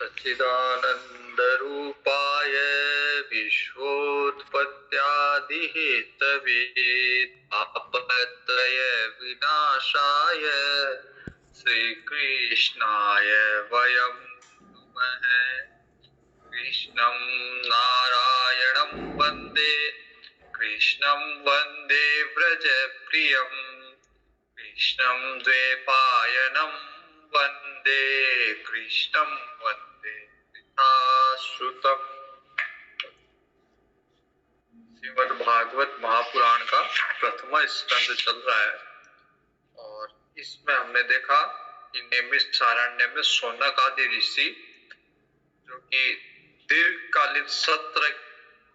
सच्चिदानन्दरूपाय विश्वोत्पत्त्यादिहेतवे तापत्रयविनाशाय श्रीकृष्णाय वयं नुमः। कृष्णं नारायणं वन्दे कृष्णं वन्दे व्रजप्रियं कृष्णं द्वैपायनं वन्दे कृष्णं वन्दे श्रुतम्। श्रीमद् भागवत महापुराण का प्रथम स्कंद चल रहा है और इसमें हमने देखा कि नैमिषारण्य में शौनक आदि ऋषि जो कि दीर्घकालीन सत्र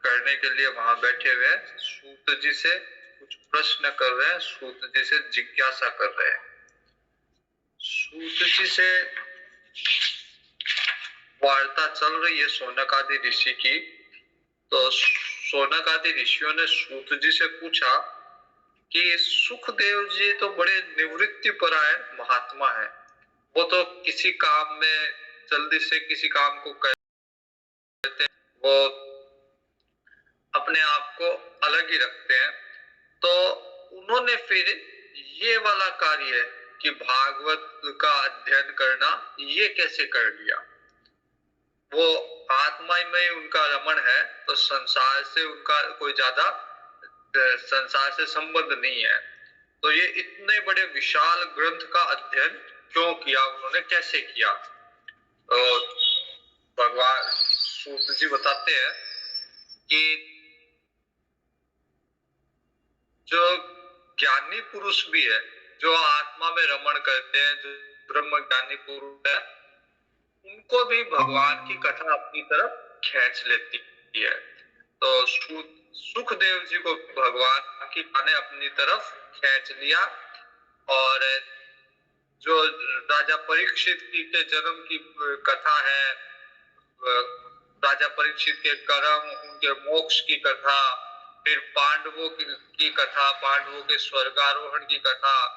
करने के लिए वहां बैठे हुए हैं, सूत जी से कुछ प्रश्न कर रहे हैं, सूत जी से जिज्ञासा कर रहे हैं। सूत जी से वार्ता चल रही है शौनक आदि ऋषि की। तो शौनक आदि ऋषियों ने सूत जी से पूछा कि सुखदेव जी तो बड़े निवृत्ति परायण महात्मा है, वो तो किसी काम में जल्दी से किसी काम को करते, वो अपने आप को अलग ही रखते हैं। तो उन्होंने फिर ये वाला कार्य कि भागवत का अध्ययन करना ये कैसे कर लिया। वो आत्मा में उनका रमण है, तो संसार से उनका कोई ज्यादा संसार से संबंध नहीं है। तो ये इतने बड़े विशाल ग्रंथ का अध्ययन क्यों किया, उन्होंने कैसे किया। तो भगवान सूत जी बताते हैं कि जो ज्ञानी पुरुष भी है, जो आत्मा में रमण करते हैं, जो ब्रह्म ज्ञानी पुरुष है, उनको भी भगवान की कथा अपनी तरफ खींच लेती है। तो सुखदेव जी को भगवान की कथा अपनी तरफ खींच लिया। और जो राजा परीक्षित के जन्म की कथा है, राजा परीक्षित के कर्म, उनके मोक्ष की कथा, फिर पांडवों की कथा, पांडवों के स्वर्गारोहण की कथा,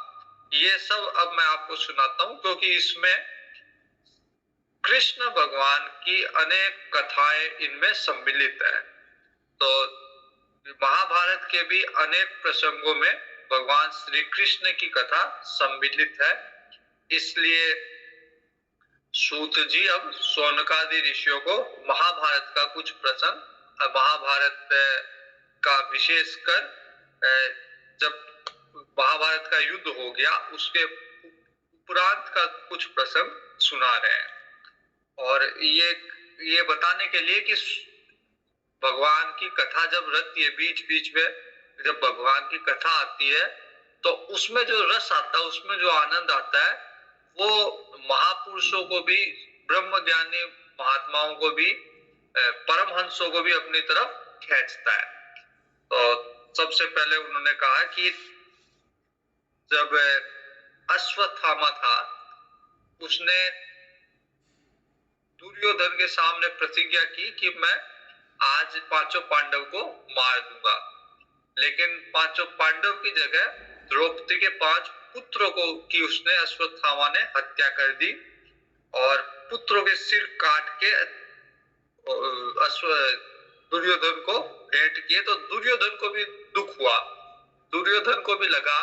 ये सब अब मैं आपको सुनाता हूँ, क्योंकि इसमें कृष्ण भगवान की अनेक कथाएं इनमें सम्मिलित है। तो महाभारत के भी अनेक प्रसंगों में भगवान श्री कृष्ण की कथा सम्मिलित है। इसलिए सूत जी अब शौनकादि ऋषियों को महाभारत का कुछ प्रसंग, महाभारत का विशेषकर जब महाभारत का युद्ध हो गया उसके उपरांत का कुछ प्रसंग सुना रहे हैं। और ये बताने के लिए कि भगवान की कथा जब रहती है, बीच बीच में जब भगवान की कथा आती है, तो उसमें जो रस आता है, उसमें जो आनंद आता है, वो महापुरुषों को भी, ब्रह्म ज्ञानी महात्माओं को भी, परमहंसों को भी अपनी तरफ खींचता है। तो सबसे पहले उन्होंने कहा कि जब अश्वत्थामा था, उसने दुर्योधन के सामने प्रतिज्ञा की कि मैं आज पांचों पांडव को मार दूंगा। लेकिन पांचों पांडव की जगह द्रौपदी के 5 पुत्रों को की उसने, अश्वत्थामा ने हत्या कर दी और पुत्रों के सिर काट के दुर्योधन को भेंट किए। तो दुर्योधन को भी दुख हुआ, दुर्योधन को भी लगा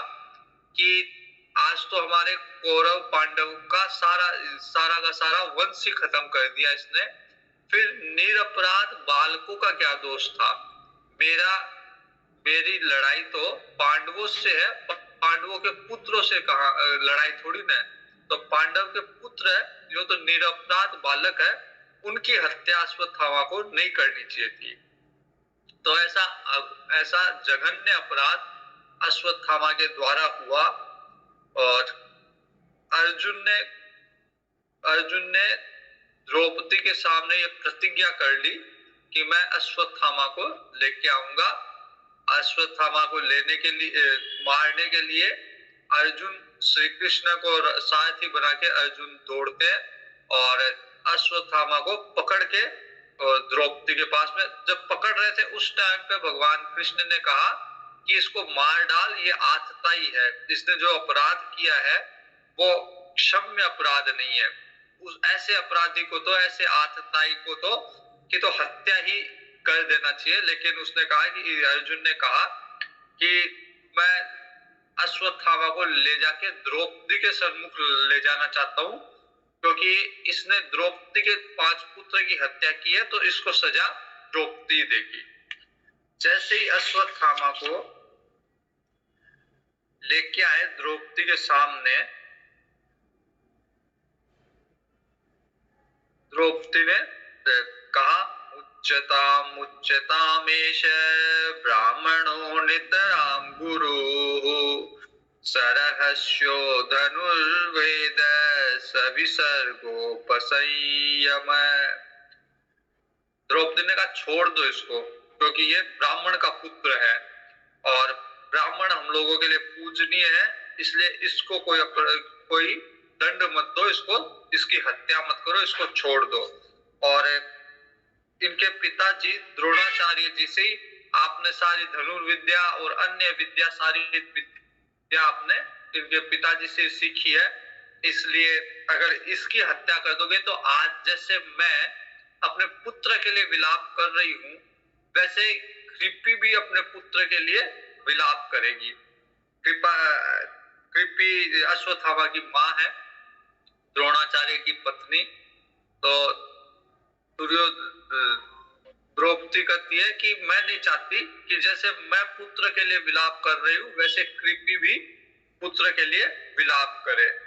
कि आज तो हमारे कौरव पांडव का सारा वंश ही खत्म कर दिया इसने, फिर निरपराध बालकों का क्या दोष था। मेरी लड़ाई तो पांडवों से है, पांडवों के पुत्रों से कहा लड़ाई थोड़ी ना। तो पांडव के पुत्र है, जो तो निरपराध बालक है, उनकी हत्या अश्वत्थामा को नहीं करनी चाहिए थी। तो ऐसा जघन्य अपराध अश्वत्थामा के द्वारा हुआ। और अर्जुन ने द्रौपदी के सामने ये प्रतिज्ञा कर ली कि मैं अश्वत्थामा को लेके आऊंगा। अश्वत्थामा को लेने के लिए, मारने के लिए अर्जुन श्री कृष्ण को सारथी बना के अर्जुन दौड़ते और अश्वत्थामा को पकड़ के द्रौपदी के पास में जब पकड़ रहे थे, उस टाइम पे भगवान कृष्ण ने कहा कि इसको मार डाल, ये आतताई है, इसने जो अपराध किया है वो क्षम्य अपराध नहीं है। उस ऐसे अपराधी को तो, ऐसे आतताई को तो कि तो हत्या ही कर देना चाहिए। लेकिन उसने कहा कि अर्जुन ने कहा कि मैं अश्वत्थामा को ले जाके द्रौपदी के सम्मुख ले जाना चाहता हूँ, क्योंकि इसने द्रौपदी के 5 पुत्र की हत्या की है, तो इसको सजा द्रौपदी देगी। जैसे ही अश्वत्थामा को लेके आए द्रौपदी के सामने, द्रौपदी ने कहा उच्चतामेष ब्राह्मणो नितराम गुरु सरहस्यो धनुर्वेद सविसर्गोपसंयम। द्रौपदी ने कहा छोड़ दो इसको, क्योंकि ये ब्राह्मण का पुत्र है और ब्राह्मण हम लोगों के लिए पूजनीय है, इसलिए इसको कोई दंड मत दो, इसकी हत्या मत करो, इसको छोड़ दो। और इनके पिताजी द्रोणाचार्य जी से आपने सारी धनुर्विद्या और अन्य विद्या, सारी विद्या आपने इनके पिताजी से सीखी है, इसलिए अगर इसकी हत्या कर दोगे तो आज जैसे मैं अपने पुत्र के लिए विलाप कर रही हूं, वैसे कृपि भी अपने पुत्र के लिए विलाप करेगी। कृपि अश्वत्थामा की माँ है, द्रोणाचार्य की पत्नी। तो द्रौपदी कहती है कि मैं नहीं चाहती कि जैसे मैं पुत्र के लिए विलाप कर रही हूँ, वैसे कृपि भी पुत्र के लिए विलाप करे,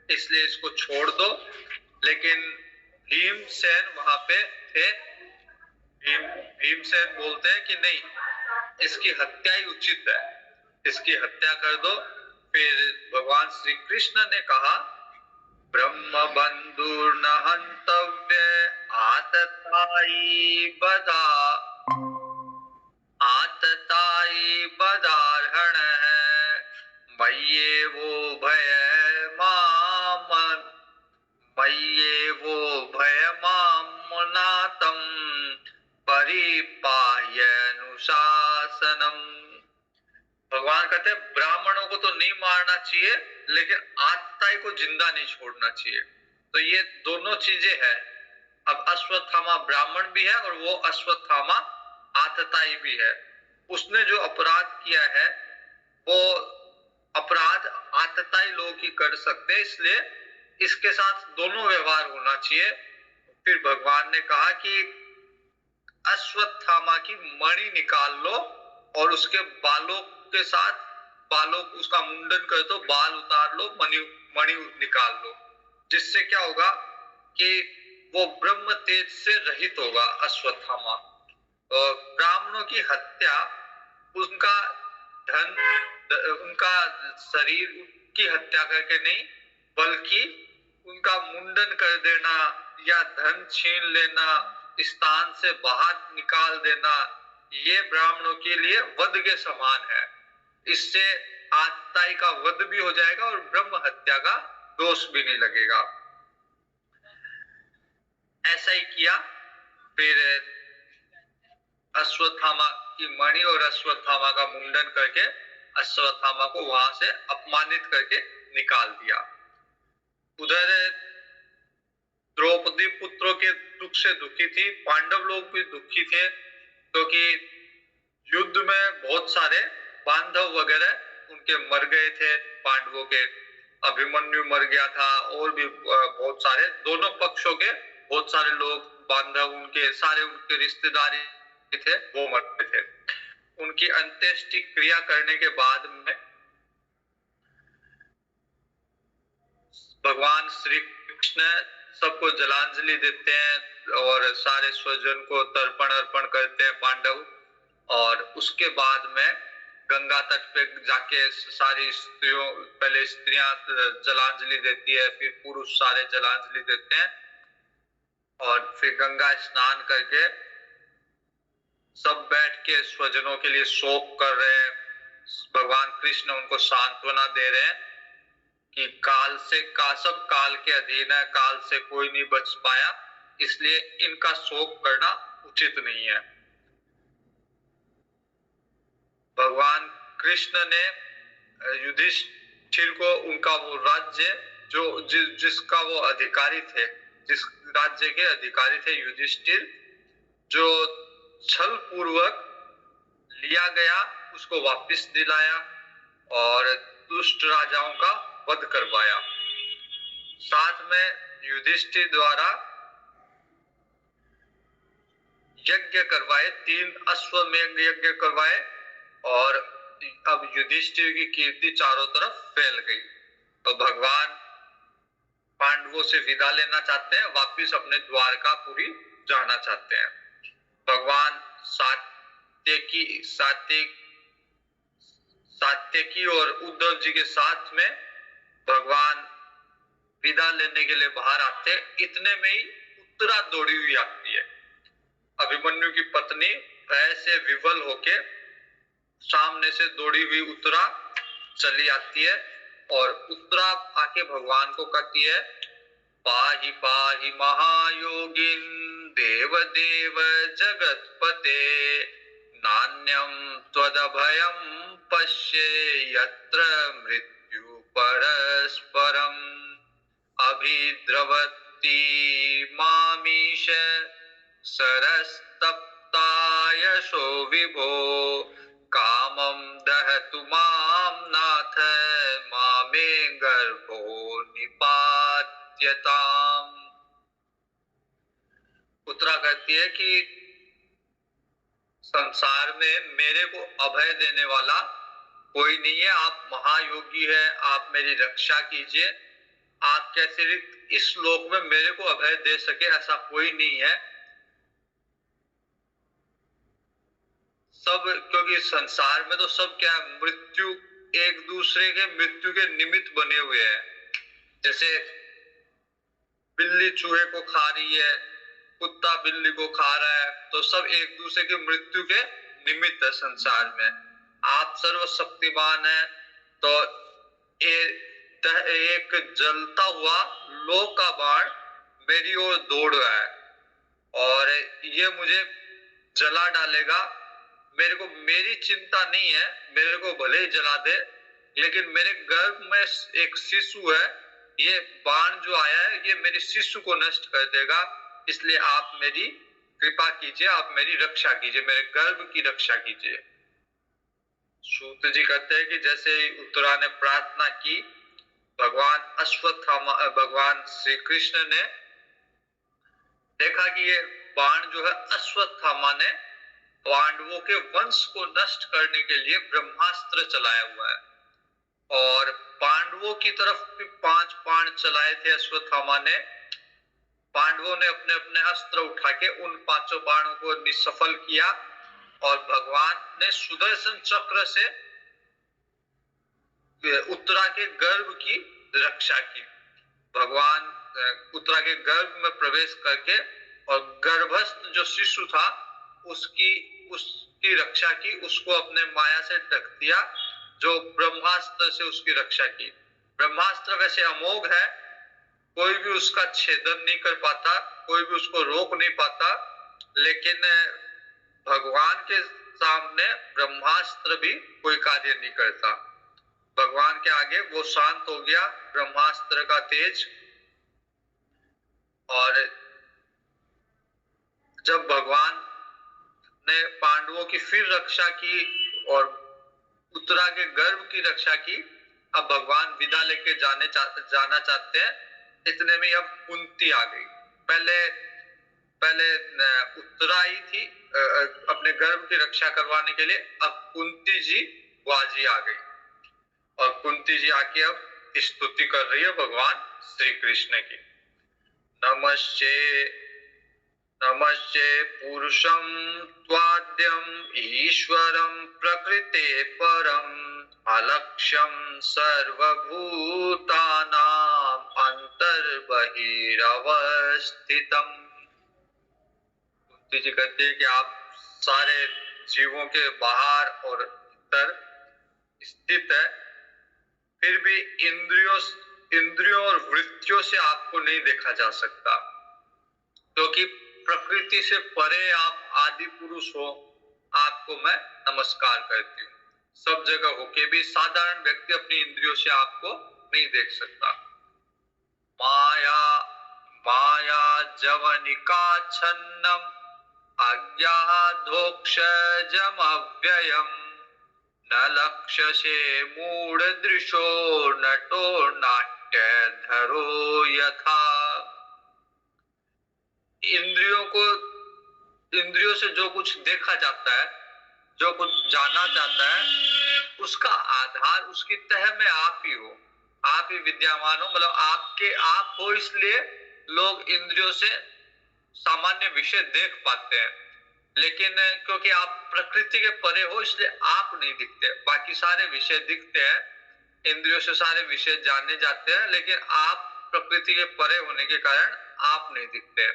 इसलिए इसको छोड़ दो। लेकिन भीमसेन वहां पे थे। भीमसेन बोलते हैं कि नहीं, इसकी हत्या ही उचित है, इसकी हत्या कर दो। फिर भगवान श्री कृष्ण ने कहा ब्रह्म बंधुर्न हंतव्य आतताई बदार्हण मय्येवो भयमामनातं परिपाह्यनुशासनम्। भगवान कहते हैं ब्राह्मणों को तो नहीं मारना चाहिए, लेकिन आतताई को जिंदा नहीं छोड़ना चाहिए। तो ये दोनों चीजें हैं। अब अश्वत्थामा ब्राह्मण भी है और वो अश्वत्थामा आतताई भी है। उसने जो अपराध किया है वो अपराध आतताई लोग ही कर सकते हैं, इसलिए इसके साथ दोनों व्यवहार होना चाहिए। फिर भगवान ने कहा कि अश्वत्थामा की मणि निकाल लो और उसके बालों के साथ उसका मुंडन कर दो, बाल उतार लो, मणि निकाल लो, जिससे क्या होगा कि वो ब्रह्म तेज से रहित होगा अश्वत्थामा। ब्राह्मणों की हत्या उनका धन, उनका शरीर की हत्या करके नहीं, बल्कि उनका मुंडन कर देना या धन छीन लेना, स्थान से बाहर निकाल देना, ये ब्राह्मणों के लिए वध के समान है। इससे आतताई का वध भी हो जाएगा और ब्रह्म हत्या का दोष भी नहीं लगेगा। ऐसा ही किया। फिर अश्वत्थामा की मणि और अश्वत्थामा का मुंडन करके अश्वत्थामा को वहां से अपमानित करके निकाल दिया। उधर द्रौपदी पुत्रों के दुख से दुखी थी, पांडव लोग भी दुखी थे, क्योंकि युद्ध में बहुत सारे बांधव वगैरह उनके मर गए थे। पांडवों के अभिमन्यु मर गया था, और भी बहुत सारे, दोनों पक्षों के बहुत सारे लोग, बांधव उनके सारे, उनके रिश्तेदारी थे, वो मर गए थे। उनकी अंत्येष्टि क्रिया करने के बाद में भगवान श्री कृष्ण सबको जलांजलि देते हैं और सारे स्वजन को तर्पण अर्पण करते हैं पांडव। और उसके बाद में गंगा तट पे जाके सारी स्त्रियों, पहले स्त्रियां जलांजलि देती है, फिर पुरुष सारे जलांजलि देते हैं, और फिर गंगा स्नान करके सब बैठ के स्वजनों के लिए शोक कर रहे हैं। भगवान कृष्ण उनको सांत्वना दे रहे हैं कि काल से सब काल के अधीन है, काल से कोई नहीं बच पाया, इसलिए इनका शोक करना उचित नहीं है। भगवान कृष्ण ने युधिष्ठिर को उनका वो राज्य जो जिसका वो अधिकारी थे, जिस राज्य के अधिकारी थे युधिष्ठिर, जो छल पूर्वक लिया गया उसको वापस दिलाया और दुष्ट राजाओं का वध करवाया। साथ में युधिष्ठिर द्वारा यज्ञ करवाए, 3 अश्वमेध यज्ञ करवाए और अब युधिष्ठिर की कीर्ति चारों तरफ फैल गई। तो भगवान पांडवों से विदा लेना चाहते हैं, वापिस अपने द्वारकापुरी जाना चाहते हैं। भगवान सात्यकी और उद्धव जी के साथ में भगवान विदा लेने के लिए बाहर आते, इतने में ही उत्तरा दौड़ी हुई आती है। अभिमन्यु की पत्नी भय से विवल होके सामने से दौड़ी हुई उत्तरा चली आती है और उत्तरा आके भगवान को कहती है, पाहि पाहि महायोगिन देव देव जगतपते, नान्यम त्वदभयम पश्ये यत्र मृत्यु परस्परम, अभिद्रवती मामीश सरस्तप्तायशो विभो, कामं दहतु मां नाथ मामे गर्भो निपात्यताम्। उत्तरा कहती है कि संसार में मेरे को अभय देने वाला कोई नहीं है, आप महायोगी है, आप मेरी रक्षा कीजिए, आपके अतिरिक्त इस लोक में मेरे को अभय दे सके ऐसा कोई नहीं है। सब, क्योंकि संसार में तो सब क्या है, मृत्यु, एक दूसरे के मृत्यु के निमित्त बने हुए हैं। जैसे बिल्ली चूहे को खा रही है, कुत्ता बिल्ली को खा रहा है, तो सब एक दूसरे की मृत्यु के निमित्त है संसार में। आप सर्वशक्तिमान है, तो एक जलता हुआ लोह का बाण मेरी ओर दौड़ रहा है और ये मुझे जला डालेगा। मेरे को, मेरी चिंता नहीं है, मेरे को भले ही जला दे, लेकिन मेरे गर्भ में एक शिशु है, ये बाण जो आया है ये मेरे शिशु को नष्ट कर देगा, इसलिए आप मेरी कृपा कीजिए, आप मेरी रक्षा कीजिए, मेरे गर्भ की रक्षा कीजिए। सूत जी कहते हैं कि जैसे उत्तरा ने प्रार्थना की, भगवान श्री कृष्ण ने देखा कि ये बाण जो है अश्वत्थामा ने पांडवों के वंश को नष्ट करने के लिए ब्रह्मास्त्र चलाया हुआ है, और पांडवों की तरफ भी 5 बाण चलाए थे अश्वत्थामा ने। पांडवों ने अपने अपने अस्त्र उठा के उन 5 बाणों को निष्फल किया और भगवान ने सुदर्शन चक्र से उत्तरा के गर्भ की रक्षा की। भगवान उत्तरा के गर्भ में प्रवेश करके और गर्भस्थ जो शिशु था उसकी रक्षा की, उसको अपने माया से ढक दिया, जो ब्रह्मास्त्र से उसकी रक्षा की। ब्रह्मास्त्र वैसे अमोघ है, कोई भी उसका छेदन नहीं कर पाता, कोई भी उसको रोक नहीं पाता, लेकिन भगवान के सामने ब्रह्मास्त्र भी कोई कार्य नहीं करता। भगवान के आगे वो शांत हो गया ब्रह्मास्त्र का तेज। और जब भगवान ने पांडवों की फिर रक्षा की और उत्तरा के गर्भ की रक्षा की, अब भगवान विदा लेके जाना चाहते हैं। इतने में अब कुंती आ गई। पहले उत्तरा ही थी अपने गर्भ की रक्षा करवाने के लिए, अब कुंती जी बाजी आ गई और कुंती जी आके अब स्तुति कर रही है भगवान श्री कृष्ण की। नमस्ते पुरुषं त्वाद्यं ईश्वरं प्रकृते परम, अलक्ष्यं सर्वभूतानां अंतर्बहिरवस्थितम्। कुंती जी कहती है कि आप सारे जीवों के बाहर और अंदर स्थित है, फिर भी इंद्रियों और वृत्तियों से आपको नहीं देखा जा सकता, क्योंकि प्रकृति से परे आप आदि पुरुष हो। आपको मैं नमस्कार करती हूँ। सब जगह होके भी साधारण व्यक्ति अपनी इंद्रियों से आपको नहीं देख सकता। माया जवनिका छन्नम अज्ञाधोक्षजमव्ययम् न लक्ष्यसे मूढ़दृशो नटो नाट्यधरो यथा। इंद्रियों को, इंद्रियों से जो कुछ देखा जाता है, जो कुछ जाना जाता है, उसका आधार उसकी तह में आप ही हो, आप ही विद्यमान हो। मतलब आपके आप हो, इसलिए लोग इंद्रियों से सामान्य विषय देख पाते हैं, लेकिन क्योंकि आप प्रकृति के परे हो इसलिए आप नहीं दिखते। बाकी सारे विषय दिखते हैं, इंद्रियों से सारे विषय जाने जाते हैं, लेकिन आप प्रकृति के परे होने के कारण आप नहीं दिखते।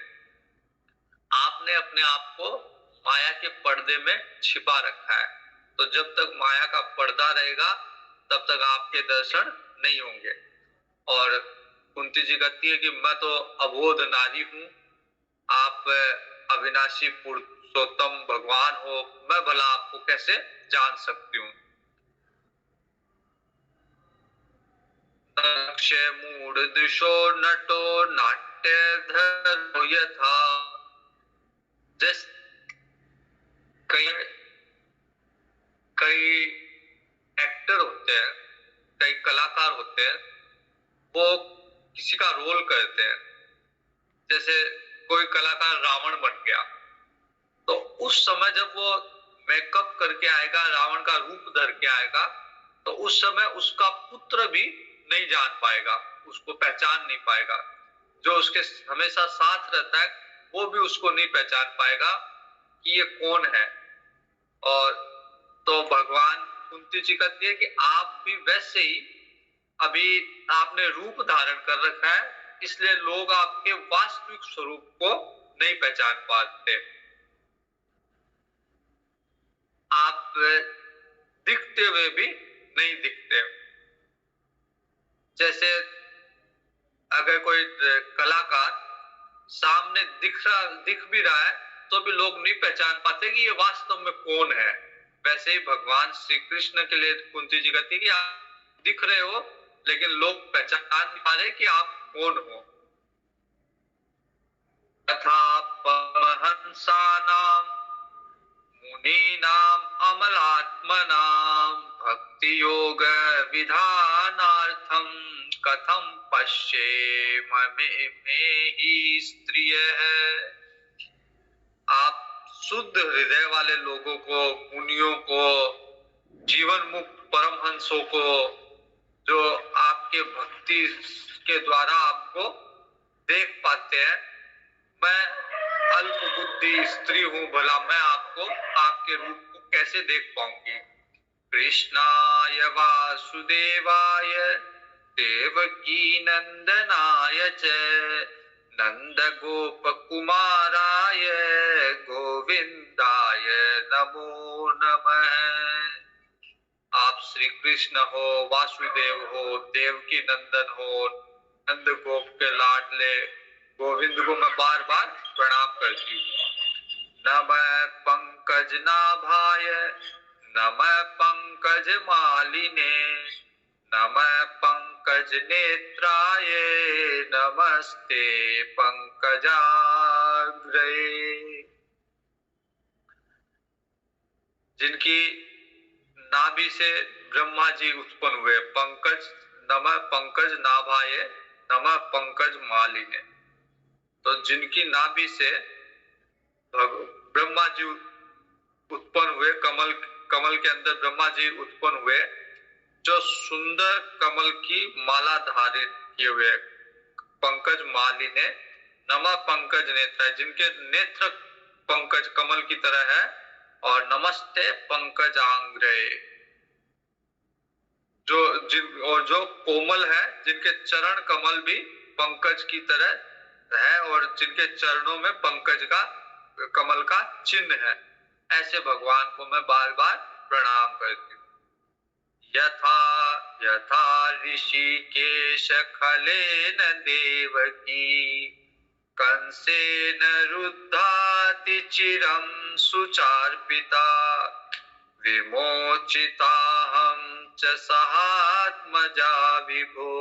आपने अपने आप को माया के पर्दे में छिपा रखा है, तो जब तक माया का पर्दा रहेगा तब तक आपके दर्शन नहीं होंगे। और कुंती जी कहती है कि मैं तो अबोध नारी हूं, आप अविनाशी पुरुषोत्तम भगवान हो, मैं भला आपको कैसे जान सकती हूँ। अक्षय मूढ़ दृशो नटो नाट्यधरो यथा। जैसे कई एक्टर होते हैं, कई कलाकार होते हैं, वो किसी का रोल करते हैं। जैसे कोई कलाकार रावण बन गया, तो उस समय जब वो मेकअप करके आएगा, रावण का रूप धर के आएगा, तो उस समय उसका पुत्र भी नहीं जान पाएगा, उसको पहचान नहीं पाएगा। जो उसके हमेशा साथ रहता है वो भी उसको नहीं पहचान पाएगा कि ये कौन है। और तो भगवान कुंती जी कहती है कि आप भी वैसे ही अभी आपने रूप धारण कर रखा है, इसलिए लोग आपके वास्तविक स्वरूप को नहीं पहचान पाते। आप दिखते हुए भी नहीं दिखते। जैसे अगर कोई कलाकार सामने दिख भी रहा है तो भी लोग नहीं पहचान पाते कि ये वास्तव में कौन है। वैसे ही भगवान श्री कृष्ण के लिए कुंती जी कहती है कि आप दिख रहे हो लेकिन लोग पहचान नहीं पा रहे कि आप कौन हो। तथा परमहंसानाम मुनीनाम अमलात्मनाम भक्ति योग विधानार्थम कथम पश्येम में ही स्त्रिय है। आप शुद्ध हृदय वाले लोगों को, मुनियों को, जीवन मुक्त परमहंसों को, जो आपके भक्ति के द्वारा आपको देख पाते हैं, मैं अल्प बुद्धि स्त्री हूं, भला मैं आपको आपके रूप को कैसे देख पाऊंगी। कृष्णाय वासुदेवाय देवकी नंदनाय च नंद गोप कुमाराय गोविंदाय नमो नमः। आप श्री कृष्ण हो, वासुदेव हो, देवकी नंदन हो, नंद गोप के लाडले गोविंद को मैं बार बार प्रणाम करती हूँ। नमः पंकज नाभाय नमः पंकज मालिने नमः पंकज नेत्राय नमस्ते पंकजाग्रे। जिनकी नाभि से ब्रह्मा जी उत्पन्न हुए, पंकज, नमः पंकज नाभाय नमः पंकज मालिने। तो जिनकी नाभि से ब्रह्मा जी उत्पन्न हुए, कमल के अंदर ब्रह्मा जी उत्पन्न हुए, जो सुंदर कमल की माला धारित किए हुए पंकज मालिने नमः पंकज नेत्र, जिनके नेत्र पंकज कमल की तरह है, और नमस्ते पंकजांग्रे, जो कोमल है, जिनके चरण कमल भी पंकज की तरह है और जिनके चरणों में पंकज का, कमल का चिन्ह है। ऐसे भगवान को मैं बार बार प्रणाम करती हूँ। यथा यथा ऋषिकेश खलेन देवकी कंसेन रुद्धाति चिरं सुचार्पिता विमोचिताहं च सहात्मजा विभो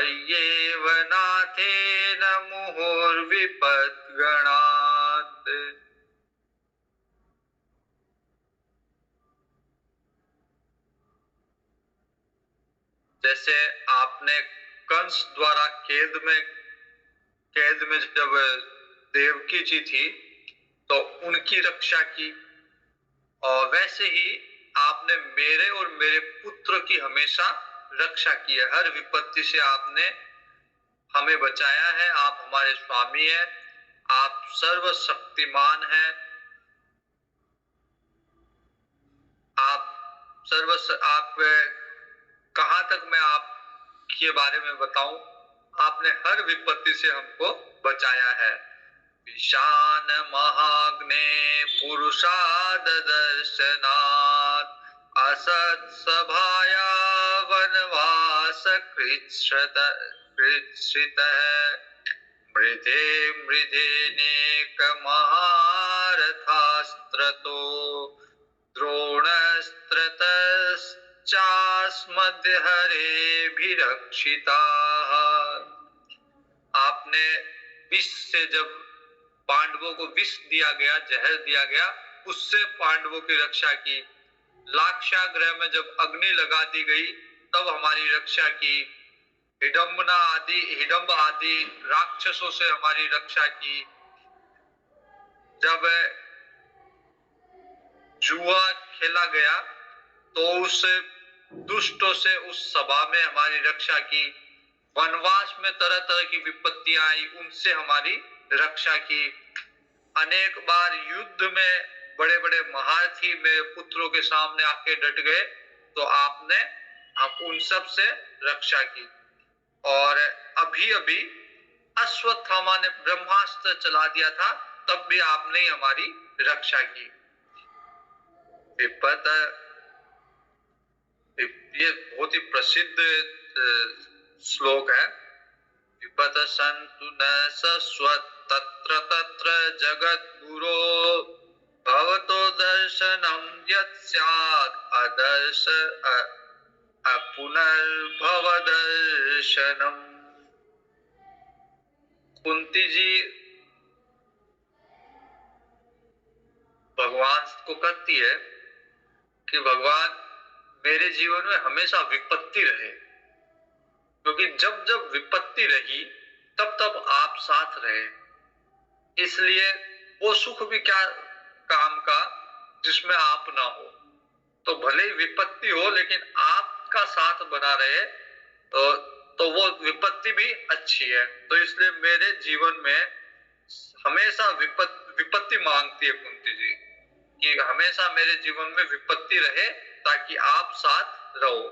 त्वय्येव नाथेन मुहुर्विपद्गणात्। जैसे आपने कंस द्वारा कैद में जब देवकी जी थी तो उनकी रक्षा की, और वैसे ही आपने मेरे और मेरे पुत्र की हमेशा रक्षा की है। हर विपत्ति से आपने हमें बचाया है। आप हमारे स्वामी हैं, आप सर्वशक्तिमान हैं, आप कहां तक मैं आपके बारे में बताऊं। आपने हर विपत्ति से हमको बचाया है। ईशान महाग्ने पुरुषाद दर्शनात् असत सभाया वनवास कृच्छ्रित मृधे मृधेनेक महारथास्त्रतो द्रोणस्त्रतश्चास्मद्य हरेभिरक्षिताः। आपने विष से जब पांडवों को विष दिया गया, जहर दिया गया, उससे पांडवों की रक्षा की। लाक्षागृह में जब अग्नि लगा दी गई तब हमारी रक्षा की। हिडम्ब आदि राक्षसों से हमारी रक्षा की। जब जुआ खेला गया तो उस दुष्टों से उस सभा में हमारी रक्षा की। वनवास में तरह तरह की विपत्तियां आई, उनसे हमारी रक्षा की। अनेक बार युद्ध में बड़े बड़े महारथी मेरे पुत्रों के सामने आके डट गए तो आपने हम उन सब से रक्षा की। और अभी अभी अश्वत्थामा ने ब्रह्मास्त्र चला दिया था, तब भी आपने ही हमारी रक्षा की। विपत, ये बहुत ही प्रसिद्ध श्लोक है। विपत संतु न सस्वत् तत्र तत्र जगद्गुरो भवतो दर्शनम यत् स्यात् अदर्श पुनर्भव दर्शनम। कुंती जी भगवान को कहती है कि भगवान मेरे जीवन में हमेशा विपत्ति रहे, क्योंकि जब जब विपत्ति रही तब तब आप साथ रहे। इसलिए वो सुख भी क्या काम का जिसमें आप ना हो। तो भले ही विपत्ति हो लेकिन आपका साथ बना रहे तो वो विपत्ति भी अच्छी है। तो इसलिए मेरे जीवन में हमेशा विपत्ति मांगती है कुंती जी कि हमेशा मेरे जीवन में विपत्ति रहे ताकि आप साथ रहो।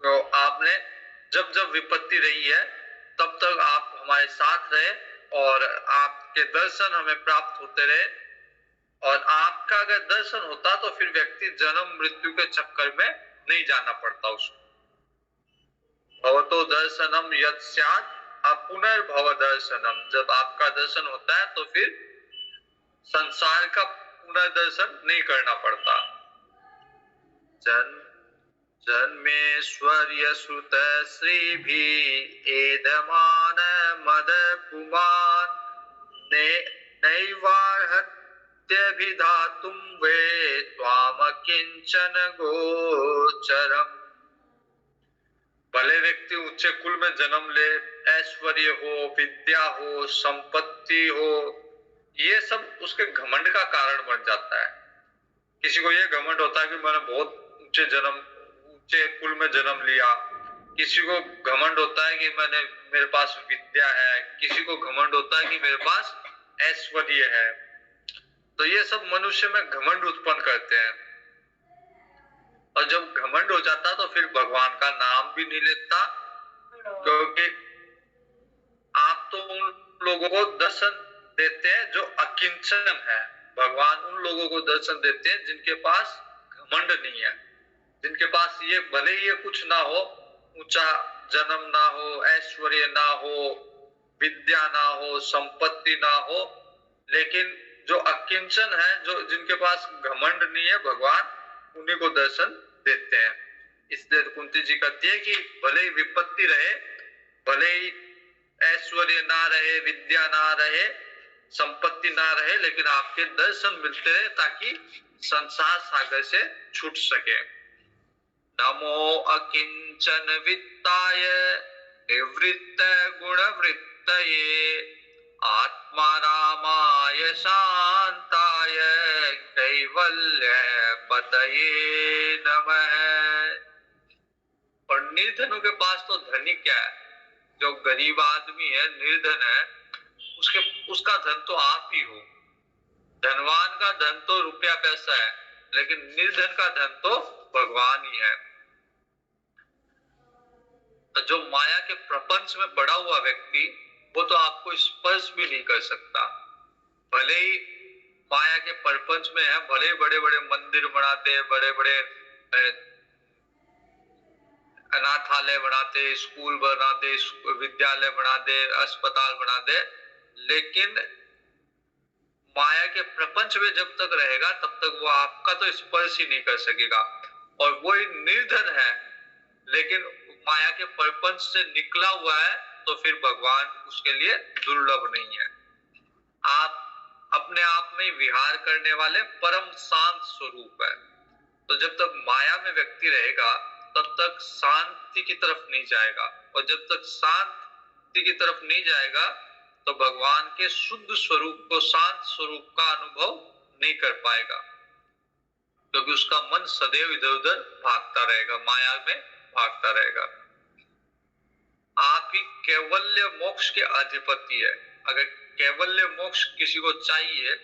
तो आपने जब जब विपत्ति रही है तब तक आप हमारे साथ रहे और आपके दर्शन हमें प्राप्त होते रहे। और आपका अगर दर्शन होता तो फिर व्यक्ति जन्म मृत्यु के चक्कर में नहीं जाना पड़ता उसको। भवतो दर्शनम यत् स्यात् पुनर्भव दर्शनम। जब आपका दर्शन होता है तो फिर संसार का पुनर्दर्शन नहीं करना पड़ता। जन्मेश्वर्य श्रुत श्रीभि एधमान मद पुमान नैवार्हत्यभिधातुं वे त्वाम किंचन गोचरम। भले व्यक्ति उच्च कुल में जन्म ले, ऐश्वर्य हो, विद्या हो, संपत्ति हो, ये सब उसके घमंड का कारण बन जाता है। किसी को ये घमंड होता है कि मैंने बहुत ऊंचे कुल में जन्म लिया। किसी को घमंड होता है कि मेरे पास विद्या है। किसी को घमंड होता है कि मेरे पास ऐश्वर्य है। तो ये सब मनुष्य में घमंड उत्पन्न करते हैं। और जब घमंड हो जाता तो फिर भगवान का नाम भी नहीं लेता, क्योंकि आप तो उन लोगों को दर्शन देते हैं जो अकिंचन है। भगवान उन लोगों को दर्शन देते हैं जिनके पास घमंड नहीं है, जिनके पास ये भले ही ये कुछ ना हो, ऊंचा जन्म ना हो, ऐश्वर्य ना हो, विद्या ना हो, संपत्ति ना हो, लेकिन जो अकिंचन है, जो जिनके पास घमंड नहीं है, भगवान उन्हीं को दर्शन देते हैं। इसलिए कुंती जी कहती है कि भले ही विपत्ति रहे, भले ही ऐश्वर्य ना रहे, विद्या ना रहे, संपत्ति ना रहे, लेकिन आपके दर्शन मिलते रहे ताकि संसार सागर से छूट सके। नमो अकिंचन वित्ताय निवृत्त गुणवृत्तये आत्मारामाय शांताय कैवल्य पतये नमः। और निर्धनों के पास तो धनी क्या है, जो गरीब आदमी है, निर्धन है, उसका धन तो आप ही हो। धनवान का धन तो रुपया पैसा है, लेकिन निर्धन का धन तो भगवान ही है। जो माया के प्रपंच में पड़ा हुआ व्यक्ति, वो तो आपको स्पर्श भी नहीं कर सकता। भले ही माया के प्रपंच में है, भले ही बड़े बड़े मंदिर बना दे, बड़े बड़े अनाथालय बना दे, स्कूल बना दे, विद्यालय बना दे, अस्पताल बना दे, लेकिन माया के प्रपंच में जब तक रहेगा तब तक वो आपका तो स्पर्श ही नहीं कर सकेगा। और वो ही निर्धन है, लेकिन माया के प्रपंच से निकला हुआ है, तो फिर भगवान उसके लिए दुर्लभ नहीं है। आप अपने आप में विहार करने वाले परम शांत स्वरूप है। तो जब तक माया में व्यक्ति रहेगा तब तक शांति की तरफ नहीं जाएगा, और जब तक शांति की तरफ नहीं जाएगा तो भगवान के शुद्ध स्वरूप को, शांत स्वरूप का अनुभव नहीं कर पाएगा, क्योंकि उसका मन सदैव इधर उधर भागता रहेगा, माया में भागता रहेगा। आप ही कैवल्य मोक्ष के अधिपति है। अगर कैवल्य मोक्ष किसी को चाहिए,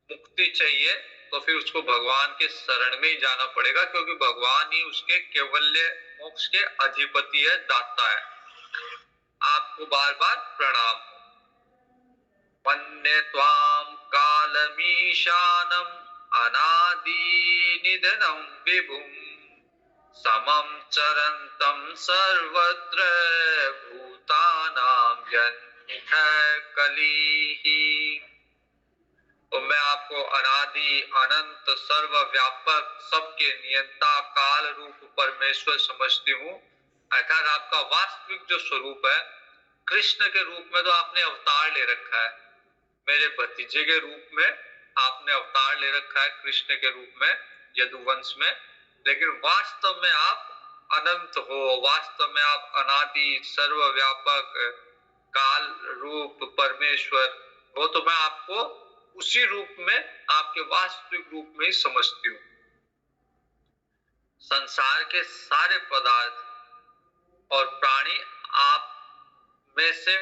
मुक्ति चाहिए, तो फिर उसको भगवान के शरण में ही जाना पड़ेगा, क्योंकि भगवान ही उसके कैवल्य मोक्ष के अधिपति है, दाता है। आपको बार बार प्रणाम। वन्य त्वाम कालमीशानम अनादि निधनम विभुम समम चरंतम सर्वत्र भूतानां जन्मिथ कलिहि। तो मैं आपको अनादि अनंत सर्वव्यापक सबके नियंता काल रूप परमेश्वर समझती हूँ। अर्थात आपका वास्तविक जो स्वरूप है, कृष्ण के रूप में तो आपने अवतार ले रखा है, मेरे भतीजे के रूप में आपने अवतार ले रखा है, कृष्ण के रूप में यदुवंश में, लेकिन वास्तव में आप अनंत हो, वास्तव में आप अनादि सर्वव्यापक काल रूप परमेश्वर हो। तो मैं आपको उसी रूप में, आपके वास्तविक रूप में ही समझती हूँ। संसार के सारे पदार्थ और प्राणी आप में से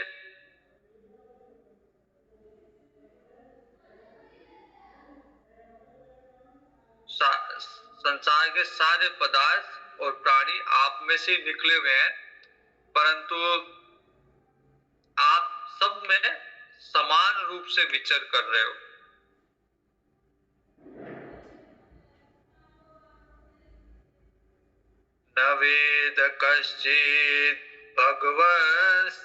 संसार के सारे पदार्थ और प्राणी आप में से निकले हुए हैं, परंतु आप सब में समान रूप से विचर कर रहे हो। न वेद कश्चित् भगवश्चिकीर्षितं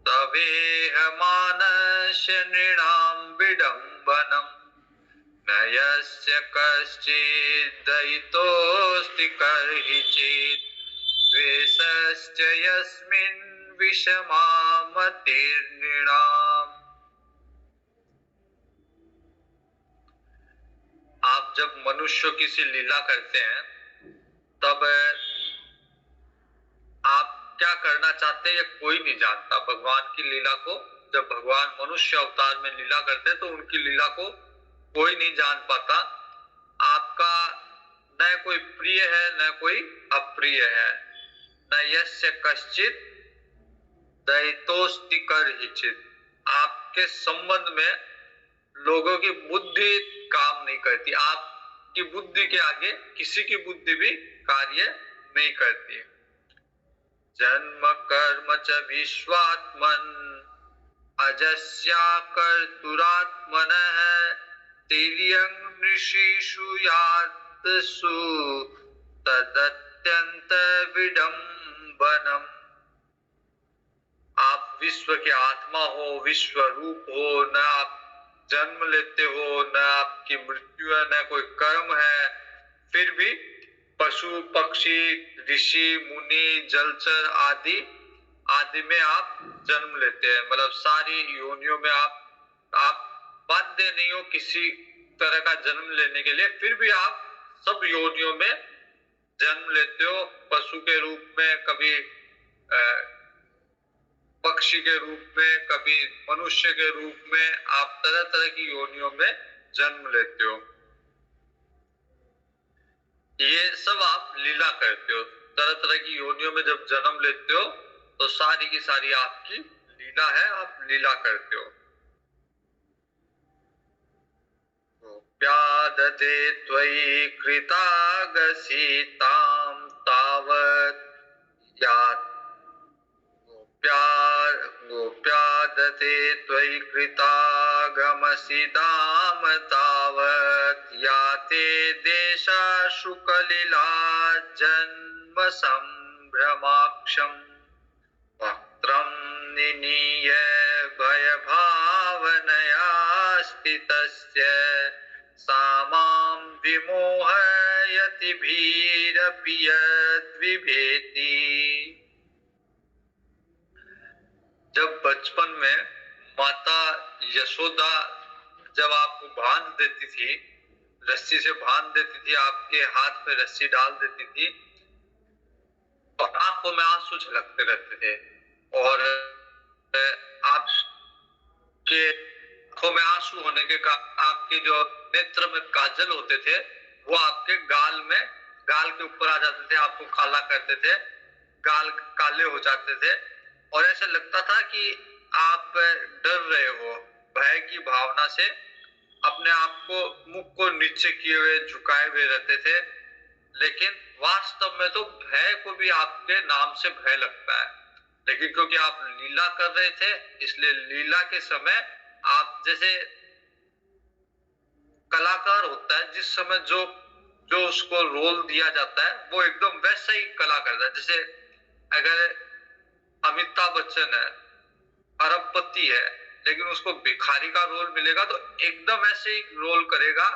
तवेह मानस्य नृणां विडम्बनम् न यस्य कश्चित् दयितोऽस्ति कर्हिचित् द्वेषश्च यस्मिन् विषमा मतिर्नृणाम्। आप जब मनुष्य की सी लीला करते हैं, तब आप क्या करना चाहते हैं ये कोई नहीं जानता। भगवान की लीला को, जब भगवान मनुष्य अवतार में लीला करते हैं, तो उनकी लीला को कोई नहीं जान पाता। आपका न कोई प्रिय है न कोई अप्रिय है। न यस्य कश्चित् दयितोऽस्ति कर्हिचित्। आपके संबंध में लोगों की बुद्धि काम नहीं करती। आपकी बुद्धि के आगे किसी की बुद्धि भी कार्य नहीं करती। जन्म कर्म च विश्वात्मन् अजस्या कर्तुरात्मनः तिर्यं ऋषिषु यातसु तदत्यंत विडम्बनम्। आप विश्व के आत्मा हो, विश्व रूप हो, न आप जन्म लेते हो, न आपकी मृत्यु है, न कोई कर्म है, फिर भी पशु पक्षी ऋषि मुनि जलचर आदि आदि में आप जन्म लेते हैं। मतलब सारी योनियों में आप बाध्य नहीं हो किसी तरह का जन्म लेने के लिए, फिर भी आप सब योनियों में जन्म लेते हो। पशु के रूप में, कभी पक्षी के रूप में, कभी मनुष्य के रूप में, आप तरह तरह की योनियों में जन्म लेते हो। ये सब आप लीला करते हो। तरह तरह की योनियों में जब जन्म लेते हो तो सारी की सारी आपकी लीला है, आप लीला करते हो। प्यादते त्वयि कृतागसीतां तावत् यात् गोप्यादते त्वयि कृतागमसीतां तावत् याते देशा शुकलीला जन्म संभ्रमाक्षम् वक्त्रं निनीय भयभावनया स्थितस्य सा मां विमोहयति भीरपि यद्विभेति। जब बचपन में माता यशोदा जब आपको बांध देती थी, रस्सी से बांध देती थी, आपके हाथ में रस्सी डाल देती थी, और आंखों में आंसू झलकते रहते थे, और आपके आंखों में आंसू होने के कारण आपके जो नेत्र में काजल होते थे वो आपके गाल के ऊपर आ जाते थे, आपको काला करते थे, गाल काले हो जाते थे, और ऐसा लगता था कि आप डर रहे हो। भय की भावना से अपने आप को, मुख को नीचे किए हुए झुकाए हुए रहते थे। लेकिन वास्तव में तो भय को भी आपके नाम से भय लगता है, लेकिन क्योंकि आप लीला कर रहे थे इसलिए लीला के समय आप जैसे कलाकार होता है, जिस समय जो उसको रोल दिया जाता है वो एकदम वैसा ही कला करता है। जैसे अगर अमिताभ बच्चन है, अरबपति है, लेकिन उसको भिखारी का रोल मिलेगा तो एकदम ऐसे ही रोल करेगा,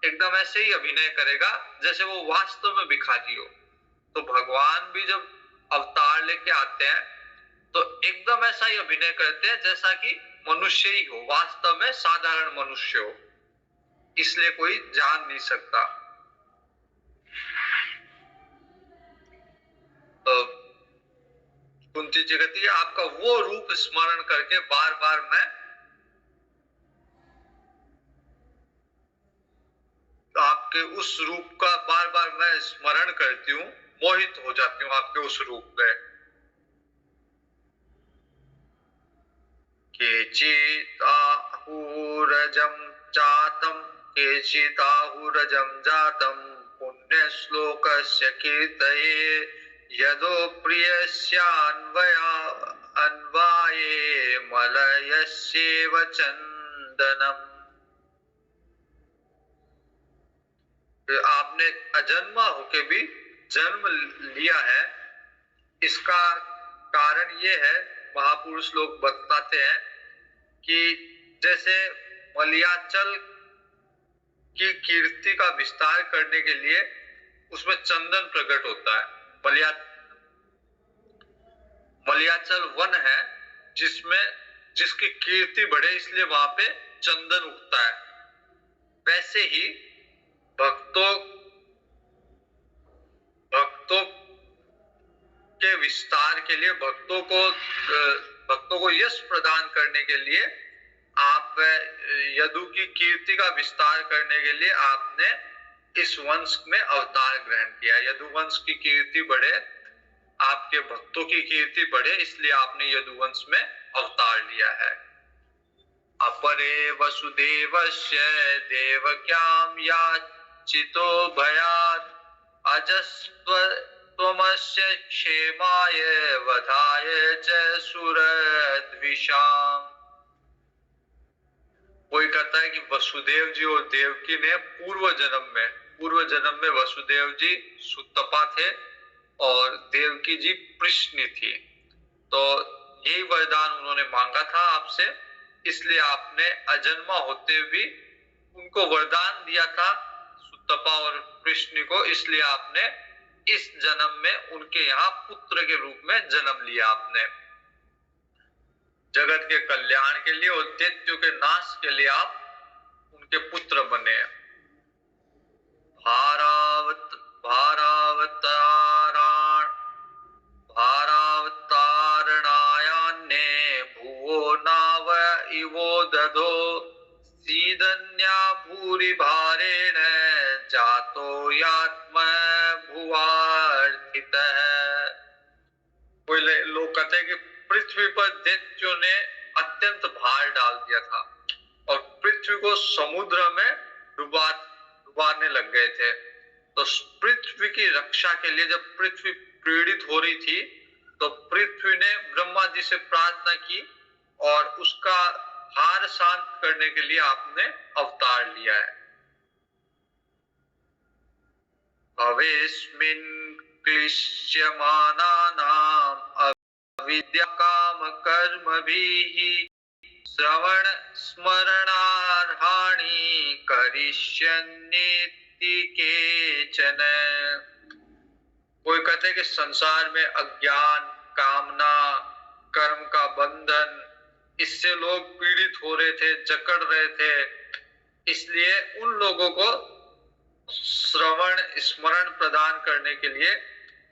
एकदम ऐसे ही अभिनय करेगा जैसे वो वास्तव में भिखारी हो। तो भगवान भी जब अवतार लेके आते हैं तो एकदम ऐसा ही अभिनय करते हैं जैसा कि मनुष्य ही हो, वास्तव में साधारण मनुष्य हो, इसलिए कोई जान नहीं सकता। तो कुंती जी कहती है आपका वो रूप स्मरण करके बार बार मैं आपके उस रूप का बार बार मैं स्मरण करती हूँ, मोहित हो जाती हूँ आपके उस रूप में। केचिदाहुरजं जातं केचिदाहुरजं जातं पुण्यश्लोकस्य कीर्तये यदो अन्वाये मलयस्येव चन्दनम्। आपने अजन्मा होके भी जन्म लिया है, इसका कारण ये है, महापुरुष लोग बताते हैं कि जैसे मलयाचल की कीर्ति का विस्तार करने के लिए उसमें चंदन प्रकट होता है। मलयाचल वन है जिसकी कीर्ति बढ़े इसलिए वहां पे चंदन उगता है। वैसे ही भक्तों के विस्तार के लिए, भक्तों को यश प्रदान करने के लिए, आप यदु की कीर्ति का विस्तार करने के लिए आपने इस वंश में अवतार ग्रहण किया। यदुवंश की कीर्ति बढ़े, आपके भक्तों की कीर्ति बढ़े, इसलिए आपने यदुवंश में अवतार लिया है। अपरे वसुदेवस्य देवक्यां याचितो भयात् अजस्त्वमस्य क्षेमाय वधाय च सुरद्विषाम्। कोई कहता है कि वसुदेव जी और देवकी ने पूर्व जन्म में वसुदेव जी सुतपा थे और देवकी जी प्रश्नि थी, तो यही वरदान उन्होंने मांगा था आपसे इसलिए आपने अजन्मा होते भी उनको वरदान दिया था, सुतपा और कृष्ण को, इसलिए आपने इस जन्म में उनके यहाँ पुत्र के रूप में जन्म लिया आपने। जगत के कल्याण के लिए और दैत्यों के नाश के लिए आप उनके पुत्र बने। भारावतारणायान्ने भुवो नाव इवो दधो सीदन्या भूरि भारेण जातो यात्म भुवार्थितः। कोई लोग कहते हैं कि पृथ्वी पर दैत्यों ने अत्यंत भार डाल दिया था और पृथ्वी को समुद्र में डुबाने लग गए थे। तो पृथ्वी की रक्षा के लिए जब पृथ्वी पीड़ित हो रही थी तो पृथ्वी ने ब्रह्मा जी से प्रार्थना की और उसका भार शांत करने के लिए आपने अवतार लिया है। अवेस्मिन् क्लिश्यमानानाम् अविद्या काम कर्मभिः श्रवण स्मरणार्हाणि करिष्यन्निति केचन। कोई कहते हैं कि संसार में अज्ञान, कामना, कर्म का बंधन, इससे लोग पीड़ित हो रहे थे, जकड़ रहे थे। इसलिए उन लोगों को श्रवण स्मरण प्रदान करने के लिए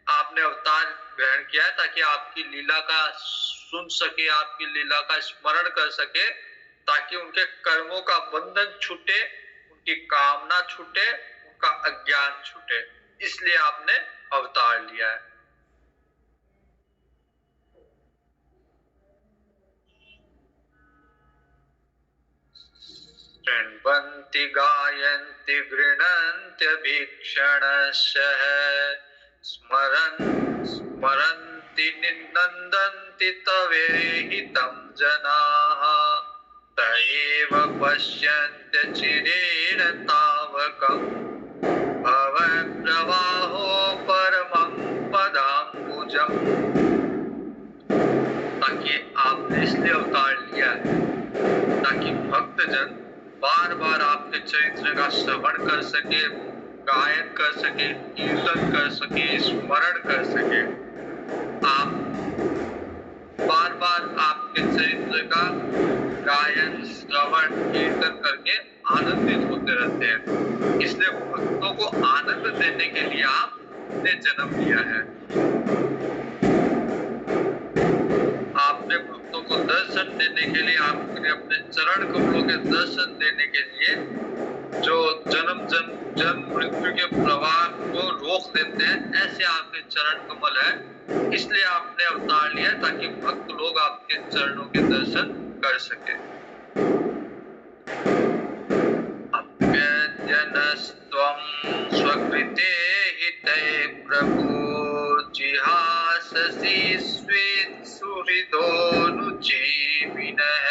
आपने अवतार ग्रहण किया है, ताकि आपकी लीला का सुन सके, आपकी लीला का स्मरण कर सके, ताकि उनके कर्मों का बंधन छूटे, उनकी कामना छूटे, उनका अज्ञान छूटे। इसलिए आपने अवतार लिया है। शृण्वन्ति गायन्ति गृह्णन्त्यभीक्षणशः स्मरन्ति निनन्दन्ति तवेहितं जनाः त एव पश्यन्त्यचिरेण तावकम् भवप्रवाहो परमं पदाम्बुजम्। ताकि आपने इसलिए अवतार लिया है ताकि भक्तजन बार बार आपके चरित्र का श्रवण कर सके, गायन कर सके, कीर्तन कर सके, स्मरण कर सके। आप बार बार आपके चरित्र का गायन, श्रवण, कीर्तन करके आनंदित होते रहते हैं। इसलिए भक्तों को आनंद देने के लिए आपने जन्म लिया है। आपने भक्तों को दर्शन देने के लिए, आपने अपने चरण कमलों के दर्शन देने के लिए जो जन्म मृत्यु के प्रवाह को रोक देते हैं, ऐसे आपके चरण कमल है। इसलिए आपने अवतार लिया ताकि भक्त लोग आपके चरणों के दर्शन कर सके। अप्यजनस्त्वं स्वकृते हिते प्रभु जिहाससि स्वेत् सुहृदोऽनुजीविनः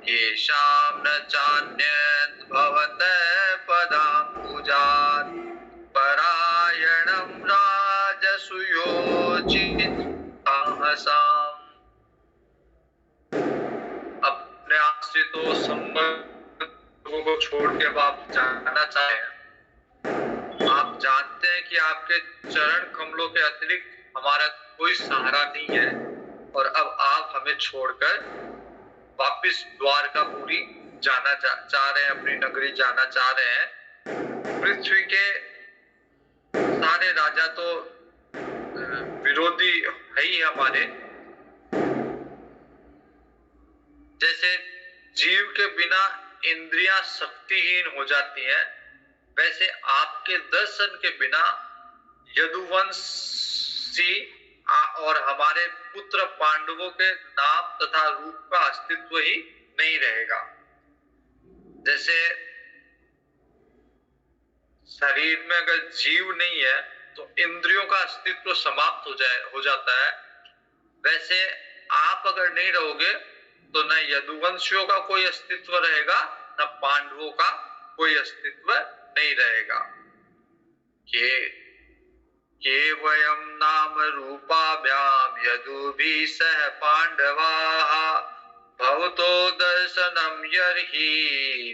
येषां न चान्यत् भवतः पदाम्बुजात् परायणं राजसूयोचिताहसाम्। अपने आश्रितों संबंधों को छोड़ के आप जाना चाहें। आप जानते हैं कि आपके चरण कमलों के अतिरिक्त हमारा कोई सहारा नहीं है और अब आप हमें छोड़कर वापिस द्वारकापुरी जाना चाह रहे हैं, अपनी नगरी जाना चाह रहे हैं। पृथ्वी के सारे राजा तो विरोधी है ही हमारे। जैसे जीव के बिना इंद्रियां शक्तिहीन हो जाती हैं, वैसे आपके दर्शन के बिना यदुवंशी और हमारे पुत्र पांडवों के नाम तथा रूप का अस्तित्व ही नहीं रहेगा। जैसे शरीर में अगर जीव नहीं है तो इंद्रियों का अस्तित्व समाप्त हो जाता है। वैसे आप अगर नहीं रहोगे तो न यदुवंशियों का कोई अस्तित्व रहेगा, न पांडवों का कोई अस्तित्व नहीं रहेगा। के वयं नाम रूपाभ्याम यदुभिः सह पांडवाः भवतो दर्शनम यर्हि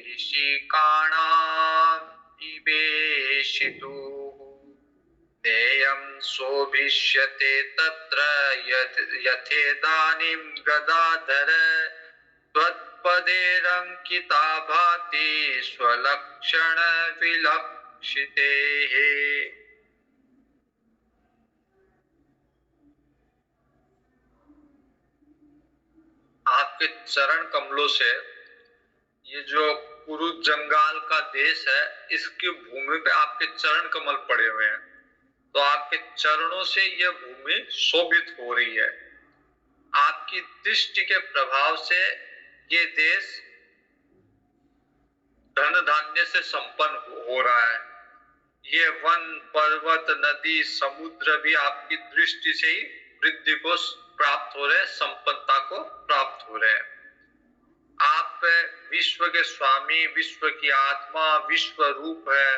ऋषिकाणाम् इवेशितुः नेयं शोभिष्यते तत्र यथेदानीं गदाधर त्वत्पदेरङ्किता भाति स्वलक्षण विलक्षितेः। आपके चरण कमलों से ये जो कुरु जंगाल का देश है, इसकी भूमि पे आपके चरण कमल पड़े हुए हैं, तो आपके चरणों से यह भूमि शोभित हो रही है। आपकी दृष्टि के प्रभाव से ये देश धन धान्य से संपन्न हो रहा है। ये वन पर्वत नदी समुद्र भी आपकी दृष्टि से ही वृद्धि को प्राप्त हो रहे हैं, संपन्नता को प्राप्त हो रहे हैं। आप विश्व के स्वामी, विश्व की आत्मा, विश्व रूप है।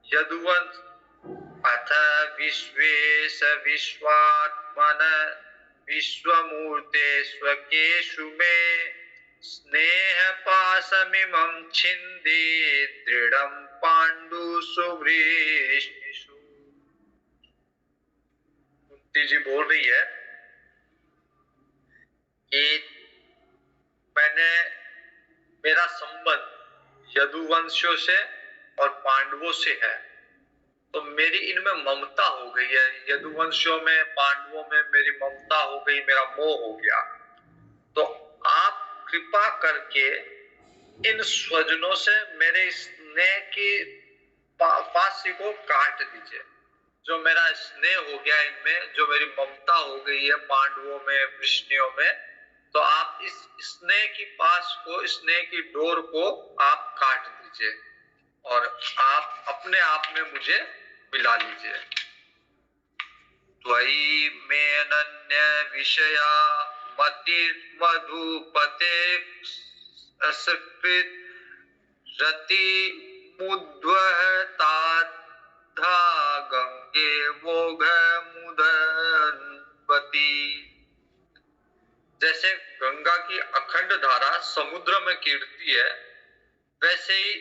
यदुवंश अथ विश्वेश विश्वात्मन विश्वमूर्ते स्वकेषु मे स्नेह पाशमिमं छिन्दे दृढ़ं पाण्डुषु वृष्णिषु। कुंती जी बोल रही है कि मेरा संबंध यदुवंशियों से और पांडवों से है, तो मेरी इनमें ममता हो गई है। यदुवंशियों में, पांडवों में मेरी ममता हो गई, मेरा मोह हो गया। तो आप कृपा करके इन स्वजनों से मेरे स्नेह की फांसी को काट दीजिए। जो मेरा स्नेह हो गया इनमें, जो मेरी ममता हो गई है पांडवों में, वृष्णियों में, तो आप इस स्नेह की पास को, स्नेह की डोर को आप काट दीजिए और आप अपने आप में मुझे मिला लीजिए। त्वयि मे अनन्य विषया मतिर्मधुपते असकृत रति मुद्वहता गंगे मोघ मुदन्वती। जैसे गंगा की अखंड धारा समुद्र में गिरती है, वैसे ही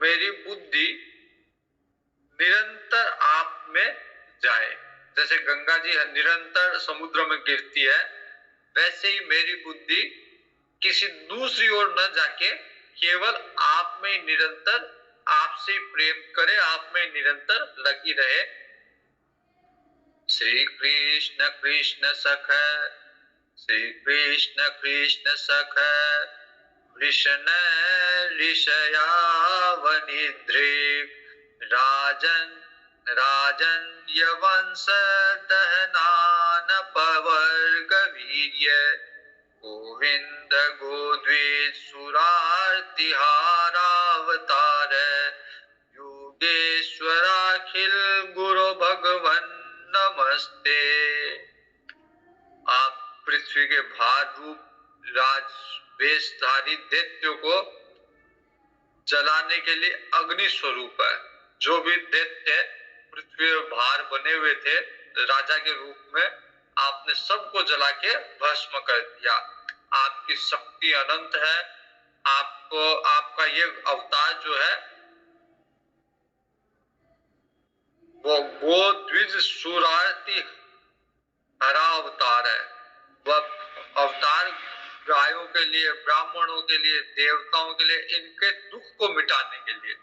मेरी बुद्धि निरंतर आप में जाए। जैसे गंगा जी निरंतर समुद्र में गिरती है, वैसे ही मेरी बुद्धि किसी दूसरी ओर न जाके केवल आप में निरंतर, आपसे प्रेम करे, आप में निरंतर लगी रहे। श्री कृष्ण कृष्ण सख, श्री कृष्ण कृष्ण सख कृष्ण ऋषयावनिद्रिक राजन राजन यवंश दहनान पवर्ग वीर्य गोविंद गोद्वेज सुरार्तिहारावतार योगेश्वराखिल गुरु भगवन नमस्ते। आप पृथ्वी के भार रूप राज वेशधारी दैत्यों को जलाने के लिए अग्नि स्वरूप है। जो भी दैत्य पृथ्वी पर भार बने हुए थे राजा के रूप में, आपने सबको जला के भस्म कर दिया। आपकी शक्ति अनंत है। आपको, आपका ये अवतार जो है वो गोद्विज सुरार्ति हरा अवतार है। वह अवतार गायों के लिए, ब्राह्मणों के लिए, देवताओं के लिए, इनके दुख को मिटाने के लिए,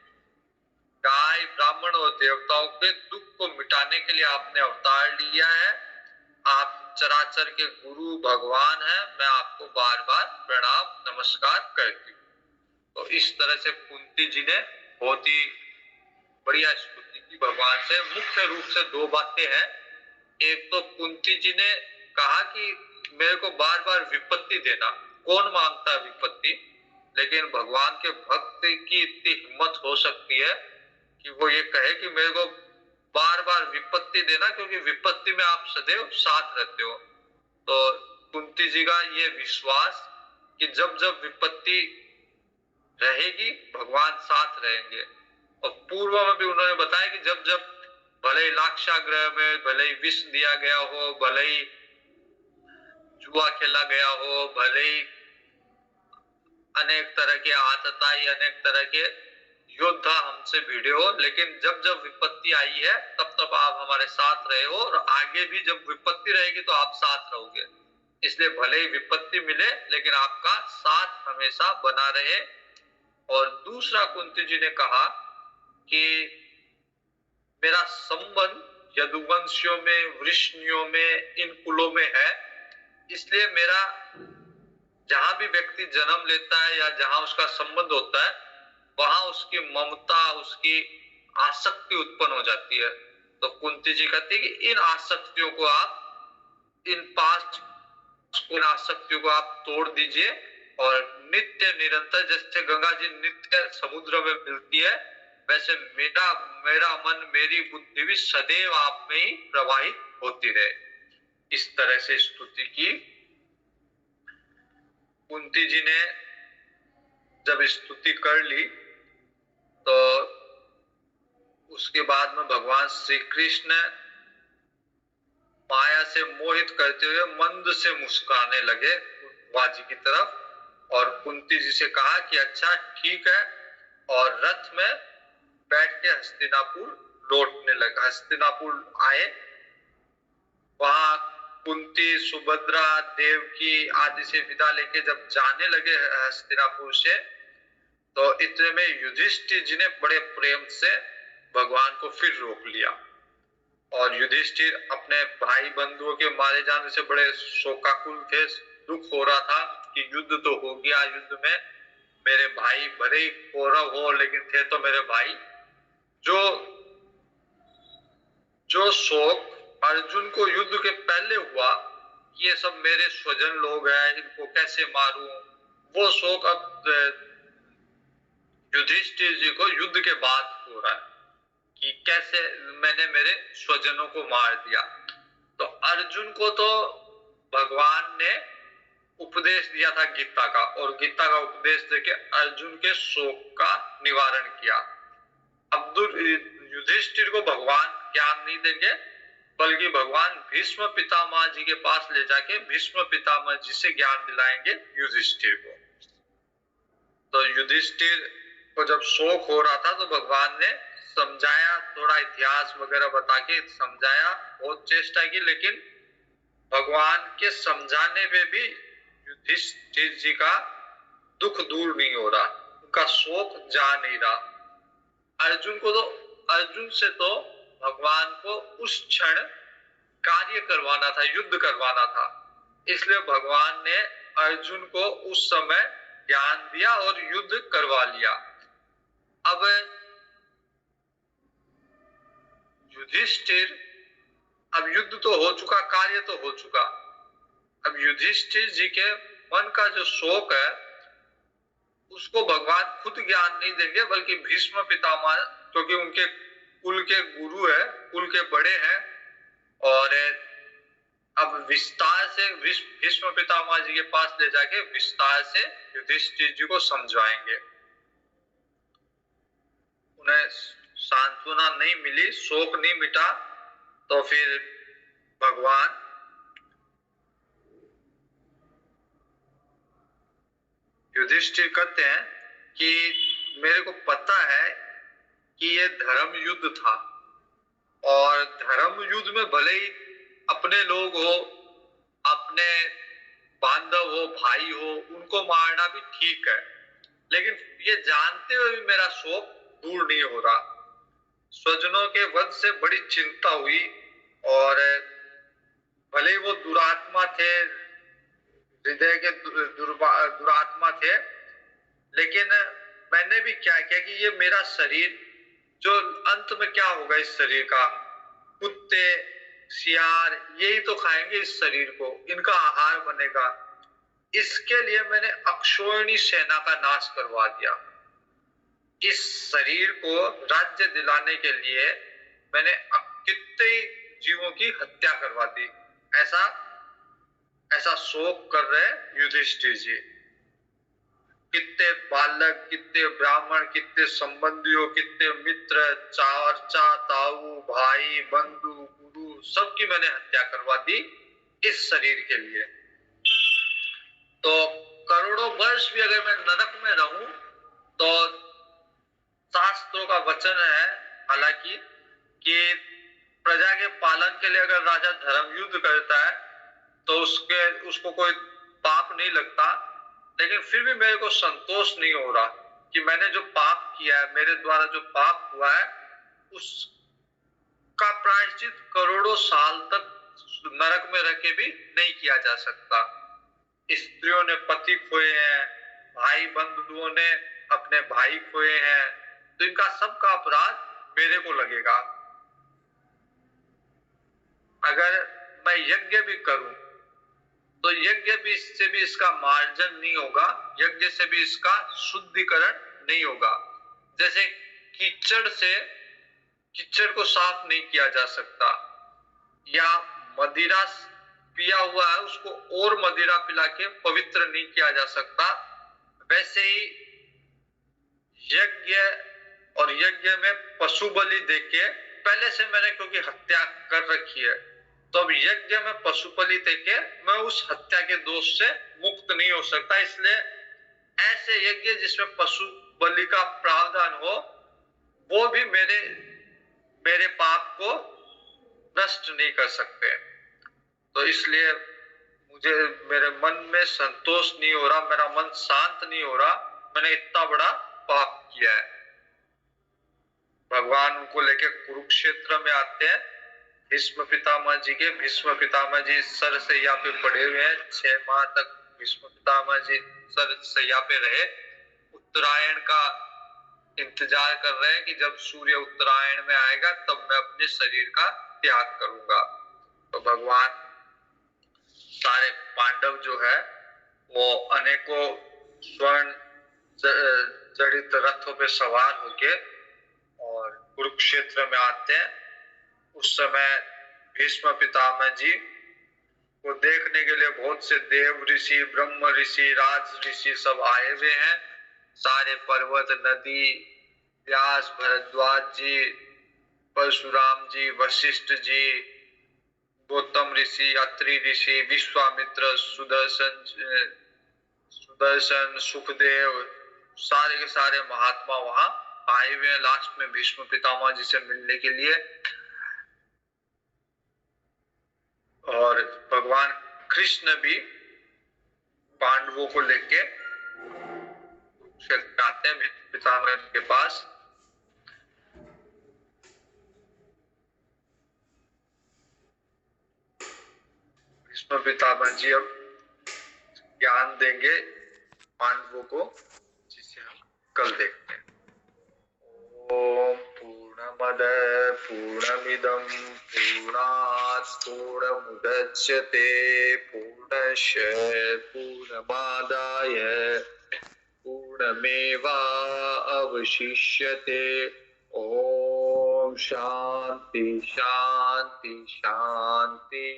गाय, ब्राह्मण और देवताओं के दुख को मिटाने के लिए आपने अवतार लिया है। आप चराचर के गुरु भगवान हैं। मैं आपको बार बार प्रणाम नमस्कार करती हूँ। तो इस तरह से कुंती जी ने बहुत ही बढ़िया स्तुति की भगवान से। मुख्य रूप से दो बातें हैं। एक तो कुंती जी ने कहा कि मेरे को बार बार विपत्ति देना, कौन मांगता है विपत्ति, लेकिन भगवान के भक्त की इतनी हिम्मत हो सकती है कि वो ये कहे कि मेरे को बार बार विपत्ति देना, क्योंकि विपत्ति में आप सदैव साथ रहते हो। तो कुंती जी का ये विश्वास कि जब जब विपत्ति रहेगी भगवान साथ रहेंगे। और पूर्व में भी उन्होंने बताया कि जब जब भले ही लाक्षागृह में भले ही विष दिया गया हो, भले ही जुआ खेला गया हो, भले ही अनेक तरह के आतताई, अनेक तरह के योद्धा हमसे भिड़े हो, लेकिन जब जब विपत्ति आई है तब तब आप हमारे साथ रहे हो, और आगे भी जब विपत्ति रहेगी तो आप साथ रहोगे। इसलिए भले ही विपत्ति मिले लेकिन आपका साथ हमेशा बना रहे। और दूसरा कुंती जी ने कहा कि मेरा संबंध यदुवंशियों में, वृष्णियों में, इन कुलों में है, इसलिए मेरा जहां भी व्यक्ति जन्म लेता है या जहां उसका संबंध होता है वहां उसकी ममता, उसकी आसक्ति उत्पन्न हो जाती है। तो कुंती जी कहती है कि इन आसक्तियों को आप, इन पांच आसक्तियों को आप तोड़ दीजिए, और नित्य निरंतर, जैसे गंगा जी नित्य समुद्र में मिलती है, वैसे मेरा मेरा मन, मेरी बुद्धि भी सदैव आप में ही प्रवाहित होती रहे। इस तरह से स्तुति की। कुंती जी ने जब स्तुति कर ली तो उसके बाद में भगवान श्री कृष्ण माया से मोहित करते हुए मंद से मुस्कुराने लगे बाजी की तरफ, और कुंती जी से कहा कि अच्छा ठीक है, और रथ में बैठ के हस्तिनापुर लौटने लगा। हस्तिनापुर आए, वहां कुंती, सुभद्रा, देवकी आदि से विदा लेके जब जाने लगे हस्तिनापुर से, तो इतने में युधिष्ठिर जी ने बड़े प्रेम से भगवान को फिर रोक लिया। और युधिष्ठिर अपने भाई बंधुओं के मारे जाने से बड़े शोकाकुल थे, दुख हो रहा था कि युद्ध तो हो गया, युद्ध में मेरे भाई भले ही कौरव हो लेकिन थे तो मेरे भाई। जो जो शोक अर्जुन को युद्ध के पहले हुआ, ये सब मेरे स्वजन लोग हैं, इनको कैसे मारूं, वो शोक अब युधिष्ठिर जी को युद्ध के बाद हो रहा है कि कैसे मैंने मेरे स्वजनों को मार दिया। तो अर्जुन को तो भगवान ने उपदेश दिया था गीता का, और गीता का उपदेश देके अर्जुन के शोक का निवारण किया। अब युधिष्ठिर को भगवान ज्ञान नहीं देंगे, बल्कि भगवान भीष्म पितामह जी के पास ले जाके भीष्म पितामह जी से ज्ञान दिलाएंगे युधिष्ठिर को। तो युधिष्ठिर को जब शोक हो रहा था तो भगवान ने समझाया, थोड़ा इतिहास वगैरह बता के समझाया, बहुत चेष्टा की, लेकिन भगवान के समझाने में भी युधिष्ठिर जी का दुख दूर नहीं हो रहा, उनका शोक जा नहीं रहा। अर्जुन से तो भगवान को उस क्षण कार्य करवाना था, युद्ध करवाना था, इसलिए भगवान ने अर्जुन को उस समय ज्ञान दिया और युद्ध करवा लिया। अब युधिष्ठिर, अब युद्ध तो हो चुका, कार्य तो हो चुका, अब युधिष्ठिर जी के मन का जो शोक है उसको भगवान खुद ज्ञान नहीं देंगे, बल्कि भीष्म पितामह, क्योंकि उनके कुल के गुरु है, कुल के बड़े हैं, और अब विस्तार से भीष्म पितामह जी के पास ले जाके विस्तार से युधिष्ठिर जी को समझाएंगे। उन्हें सांत्वना नहीं मिली, शोक नहीं मिटा, तो फिर भगवान युधिष्ठिर कहते हैं कि मेरे को पता है कि ये धर्म युद्ध था, और धर्म युद्ध में भले ही अपने लोग हो, अपने बांधव हो, भाई हो, उनको मारना भी ठीक है, लेकिन ये जानते हुए भी मेरा शोक दूर नहीं हो रहा। स्वजनों के वध से बड़ी चिंता हुई, और भले ही वो दुरात्मा थे, हृदय के दुरात्मा थे, लेकिन मैंने भी क्या किया कि ये मेरा शरीर, जो अंत में क्या होगा इस शरीर का, कुत्ते, सियार यही तो खाएंगे इस शरीर को, इनका आहार बनेगा, इसके लिए मैंने अक्षोहिणी सेना का नाश करवा दिया। इस शरीर को राज्य दिलाने के लिए मैंने कितने जीवों की हत्या करवा दी। ऐसा शोक कर रहे युधिष्ठिर जी। कितने बालक, कितने ब्राह्मण, कितने संबंधियों, कितने मित्र, चाचा, ताऊ, भाई, बंधु, गुरु, सबकी मैंने हत्या करवा दी इस शरीर के लिए। तो करोड़ों वर्ष भी अगर मैं नरक में रहूं तो शास्त्रों का वचन है हालांकि कि प्रजा के पालन के लिए अगर राजा धर्म युद्ध करता है तो उसको कोई पाप नहीं लगता, लेकिन फिर भी मेरे को संतोष नहीं हो रहा कि मैंने जो पाप किया है, मेरे द्वारा जो पाप हुआ है, उसका प्रायश्चित करोड़ों साल तक नरक में रह के भी नहीं किया जा सकता। स्त्रियों ने पति खोए हैं, भाई बंधुओं ने अपने भाई खोए हैं, तो इनका सबका अपराध मेरे को लगेगा। अगर मैं यज्ञ भी करूं तो यज्ञ भी से भी इसका मार्जन नहीं होगा, यज्ञ से भी इसका शुद्धिकरण नहीं होगा। जैसे कीचड़ को साफ नहीं किया जा सकता, या मदिरा पिया हुआ है उसको और मदिरा पिला के पवित्र नहीं किया जा सकता, वैसे ही यज्ञ और यज्ञ में पशु बलि देके पहले से मैंने क्योंकि हत्या कर रखी है, तो अब यज्ञ में पशु बलि देके मैं उस हत्या के दोष से मुक्त नहीं हो सकता। इसलिए ऐसे यज्ञ जिसमें पशु बलि का प्रावधान हो वो भी मेरे पाप को नष्ट नहीं कर सकते। तो इसलिए मुझे मेरे मन में संतोष नहीं हो रहा, मेरा मन शांत नहीं हो रहा, मैंने इतना बड़ा पाप किया है। भगवान उनको लेके कुरुक्षेत्र में आते हैं, भीष्म पितामह जी सरसैया पे पड़े हुए हैं, 6 माह तक भीष्म पितामह जी सरसैया पे रहे, उत्तरायण का इंतजार कर रहे हैं कि जब सूर्य उत्तरायण में आएगा तब मैं अपने शरीर का त्याग करूंगा। तो भगवान सारे पांडव जो है वो अनेकों स्वर्ण जड़ित रथों पे सवार होके और कुरुक्षेत्र में आते हैं। उस समय भीष्म पितामह जी को देखने के लिए बहुत से देव ऋषि, ब्रह्म ऋषि, राज ऋषि सब आए हुए हैं। सारे पर्वत, नदी, व्यास, भरद्वाज जी, परशुराम जी, वशिष्ठ जी, गौतम ऋषि, अत्रि ऋषि, विश्वामित्र, सुदर्शन, सुखदेव, सारे के सारे महात्मा वहां आए हुए हैं लास्ट में भीष्म पितामह जी से मिलने के लिए। और भगवान कृष्ण भी पांडवों को लेके आते हैं पितामह के पास। भीष्म पितामह जी अब ज्ञान देंगे पांडवों को, जिसे हम कल देखते हैं। ओम पूर्णमद पूर्णमिदं पूर्णात् पूर्णमुदच्यते पूर्णस्य पूर्णमादाय पूर्णमेवावशिष्यते। ओम शांति शांति शांति।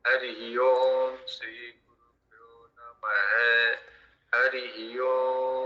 हरि ओम श्री गुरुभ्यो नमः। हरि ओम।